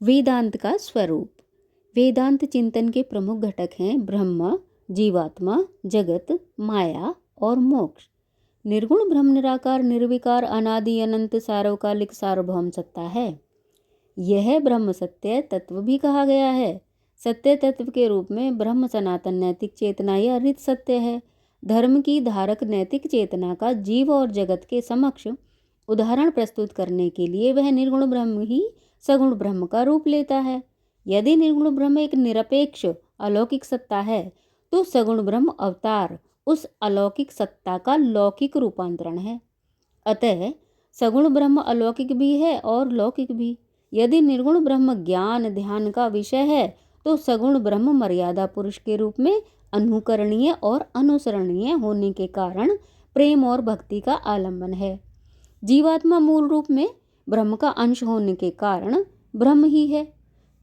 वेदांत का स्वरूप। वेदांत चिंतन के प्रमुख घटक हैं ब्रह्म, जीवात्मा, जगत, माया और मोक्ष। निर्गुण ब्रह्म निराकार निर्विकार अनादि अनंत सार्वकालिक सार्वभौम सत्ता है। यह ब्रह्म सत्य तत्व भी कहा गया है। सत्य तत्व के रूप में ब्रह्म सनातन नैतिक चेतना या रित सत्य है। धर्म की धारक नैतिक चेतना का जीव और जगत के समक्ष उदाहरण प्रस्तुत करने के लिए वह निर्गुण ब्रह्म ही सगुण ब्रह्म का रूप लेता है। यदि निर्गुण ब्रह्म एक निरपेक्ष अलौकिक सत्ता है तो सगुण ब्रह्म अवतार उस अलौकिक सत्ता का लौकिक रूपांतरण है। अतः सगुण ब्रह्म अलौकिक भी है और लौकिक भी। यदि निर्गुण ब्रह्म ज्ञान ध्यान का विषय है तो सगुण ब्रह्म मर्यादा पुरुष के रूप में अनुकरणीय और अनुसरणीय होने के कारण प्रेम और भक्ति का आलंबन है। जीवात्मा मूल रूप में ब्रह्म का अंश होने के कारण ब्रह्म ही है।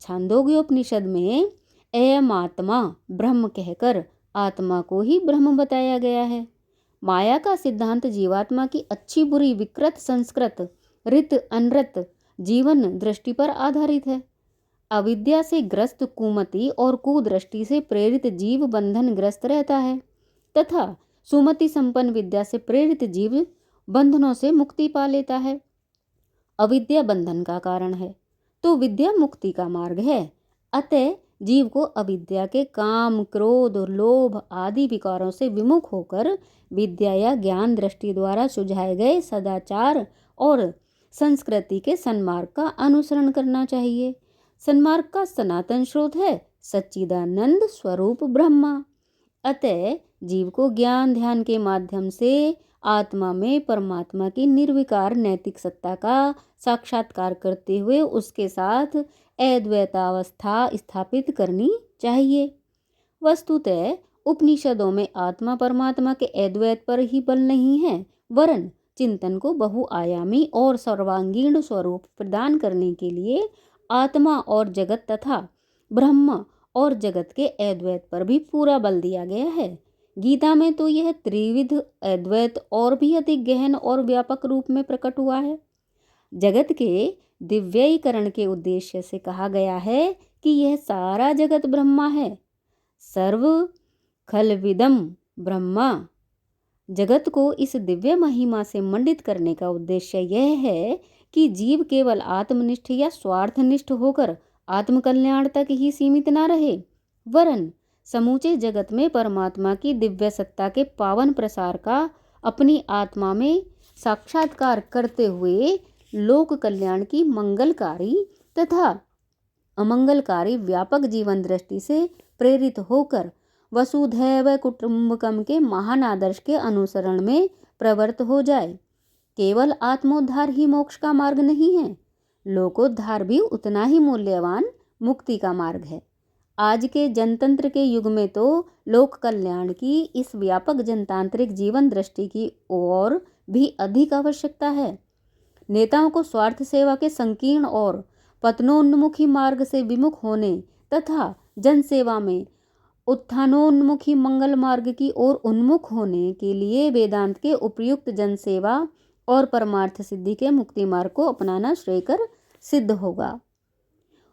छांदोग्योपनिषद में अयम आत्मा ब्रह्म कहकर आत्मा को ही ब्रह्म बताया गया है। माया का सिद्धांत जीवात्मा की अच्छी बुरी विकृत संस्कृत रित अनृत जीवन दृष्टि पर आधारित है। अविद्या से ग्रस्त कुमति और कुदृष्टि से प्रेरित जीव बंधन ग्रस्त रहता है तथा सुमति संपन्न विद्या से प्रेरित जीव बंधनों से मुक्ति पा लेता है। अविद्या बंधन का कारण है तो विद्या मुक्ति का मार्ग है। अतः जीव को अविद्या के काम क्रोध लोभ आदि विकारों से विमुख होकर विद्या या ज्ञान दृष्टि द्वारा सुझाए गए सदाचार और संस्कृति के सन्मार्ग का अनुसरण करना चाहिए। सन्मार्ग का सनातन स्रोत है सच्चिदानंद स्वरूप ब्रह्मा। अतः जीव को ज्ञान ध्यान के माध्यम से आत्मा में परमात्मा की निर्विकार नैतिक सत्ता का साक्षात्कार करते हुए उसके साथ अद्वैतावस्था स्थापित करनी चाहिए। वस्तुतः उपनिषदों में आत्मा परमात्मा के अद्वैत पर ही बल नहीं है, वरन चिंतन को बहुआयामी और सर्वांगीण स्वरूप प्रदान करने के लिए आत्मा और जगत तथा ब्रह्म और जगत के अद्वैत पर भी पूरा बल दिया गया है। गीता में तो यह त्रिविध अद्वैत और भी अधिक गहन और व्यापक रूप में प्रकट हुआ है। जगत के दिव्यीकरण के उद्देश्य से कहा गया है कि यह सारा जगत ब्रह्मा है। सर्व खलविदम ब्रह्मा। जगत को इस दिव्य महिमा से मंडित करने का उद्देश्य यह है कि जीव केवल आत्मनिष्ठ या स्वार्थनिष्ठ होकर आत्मकल्याण तक ही सीमित न रहे, वरन समूचे जगत में परमात्मा की दिव्य सत्ता के पावन प्रसार का अपनी आत्मा में साक्षात्कार करते हुए लोक कल्याण की मंगलकारी तथा अमंगलकारी व्यापक जीवन दृष्टि से प्रेरित होकर वसुधैव कुटुंबकम के महान आदर्श के अनुसरण में प्रवृत्त हो जाए। केवल आत्मोद्धार ही मोक्ष का मार्ग नहीं है, लोकोद्धार भी उतना ही मूल्यवान मुक्ति का मार्ग है। आज के जनतंत्र के युग में तो लोक कल्याण की इस व्यापक जनतांत्रिक जीवन दृष्टि की ओर भी अधिक आवश्यकता है। नेताओं को स्वार्थ सेवा के संकीर्ण और पतनोन्मुखी मार्ग से विमुख होने तथा जनसेवा में उत्थानोन्मुखी मंगल मार्ग की ओर उन्मुख होने के लिए वेदांत के उपयुक्त जनसेवा और परमार्थ सिद्धि के मुक्ति मार्ग को अपनाना श्रेयकर सिद्ध होगा।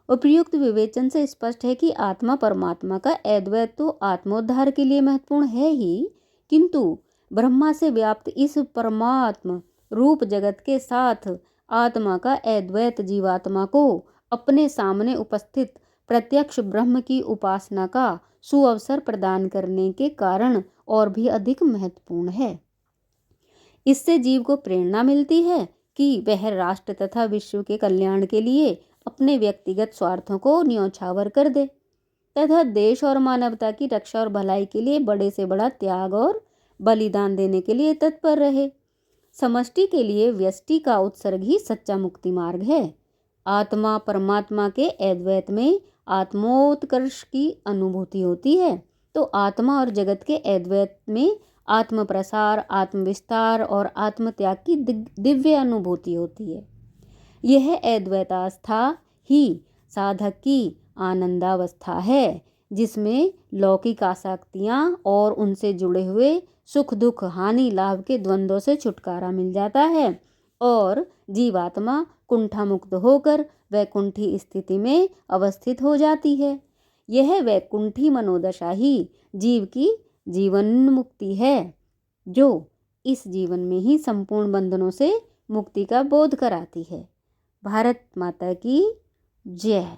उपयुक्त विवेचन से स्पष्ट है कि आत्मा परमात्मा का अद्वैत तो आत्मोद्धार के लिए महत्वपूर्ण है ही, किंतु ब्रह्मा से व्याप्त इस परमात्म रूप जगत के साथ आत्मा का अद्वैत जीवात्मा को अपने सामने उपस्थित प्रत्यक्ष ब्रह्म की उपासना का सुअवसर प्रदान करने के कारण और भी अधिक महत्वपूर्ण है। इससे जीव को प्रेरणा मिलती है कि वह राष्ट्र तथा विश्व के कल्याण के लिए अपने व्यक्तिगत स्वार्थों को न्योछावर कर दे तथा देश और मानवता की रक्षा और भलाई के लिए बड़े से बड़ा त्याग और बलिदान देने के लिए तत्पर रहे। समष्टि के लिए व्यष्टि का उत्सर्ग ही सच्चा मुक्ति मार्ग है। आत्मा परमात्मा के अद्वैत में आत्मोत्कर्ष की अनुभूति होती है तो आत्मा और जगत के अद्वैत में आत्म प्रसार आत्म विस्तार और आत्म त्याग की दिव्य अनुभूति होती है। यह अद्वैतावस्था ही साधक की आनंदावस्था है जिसमें लौकिक आसक्तियाँ और उनसे जुड़े हुए सुख दुख हानि लाभ के द्वंद्वों से छुटकारा मिल जाता है और जीवात्मा कुंठा मुक्त होकर वैकुंठी स्थिति में अवस्थित हो जाती है। यह वैकुंठी मनोदशा ही जीव की जीवन मुक्ति है, जो इस जीवन में ही संपूर्ण बंधनों से मुक्ति का बोध कराती है। भारत माता की जय।